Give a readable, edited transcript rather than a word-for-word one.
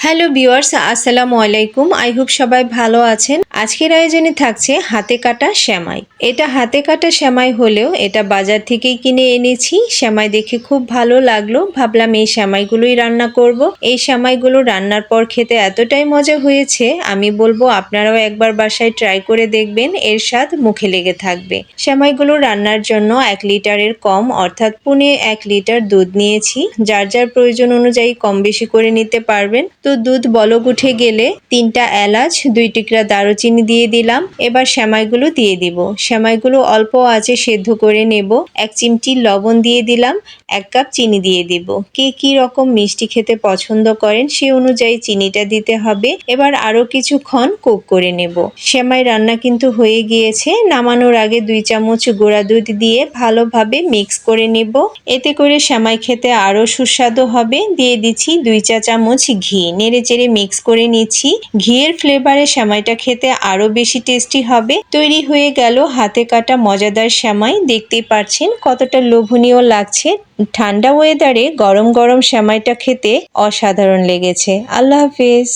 Hello viewers, আসসালামু আলাইকুম। I hope সবাই ভালো আছেন। আজকের আয়োজনে থাকছে হাতে কাটা সেমাই। এটা হাতে কাটা সেমাই হলেও এটা বাজার থেকেই কিনে এনেছি। সেমাই দেখে খুব ভালো লাগলো, ভাবলাম এই সেমাইগুলোই রান্না করব। এই সেমাইগুলো রান্নার পর খেতে এতটাই মজা হয়েছে, আমি বলবো আপনারাও একবার বাসায় ট্রাই করে দেখবেন, এর স্বাদ মুখে লেগে থাকবে। সেমাইগুলো রান্নার জন্য 1 লিটারের কম অর্থাৎ 1.5 লিটার দুধ নিয়েছি। যার যার প্রয়োজন অনুযায়ী কম বেশি করে নিতে পারবেন। তো দুধ বলক উঠে গেলে 3টা এলাচ, 2 টুকরা দারুচিনি দিয়ে দিলাম। এবার সেমাইগুলো দিয়ে দিব। সেমাইগুলো অল্প আঁচে সেদ্ধ করে নেব। 1 চিমটি লবণ দিয়ে দিলাম, 1 কাপ চিনি দিয়ে দিব। কে কি রকম মিষ্টি খেতে পছন্দ করেন সে অনুযায়ী চিনিটা দিতে হবে। এবার আরো কিছুক্ষণ কুক করে নেব। সেমাই রান্না কিন্তু হয়ে গিয়েছে। নামানোর আগে 2 চামচ গুঁড়া দুধ দিয়ে ভালোভাবে মিক্স করে নেব। এতে করে সেমাই খেতে আরো সুস্বাদু হবে। দিয়ে দিচ্ছি 2 চা চামচ ঘি। নেড়েচেড়ে মিক্স করে নিচ্ছি। ঘিয়ের ফ্লেভারে সেমাইটা খেতে আরো বেশি টেস্টি হবে। তৈরি হয়ে গেল হাতে কাটা মজাদার সেমাই। দেখতেই পাচ্ছেন কতটা লোভনীয় লাগছে। ঠান্ডা ওয়েদারে গরম গরম সেমাইটা খেতে অসাধারণ লেগেছে। আল্লাহ হাফেজ।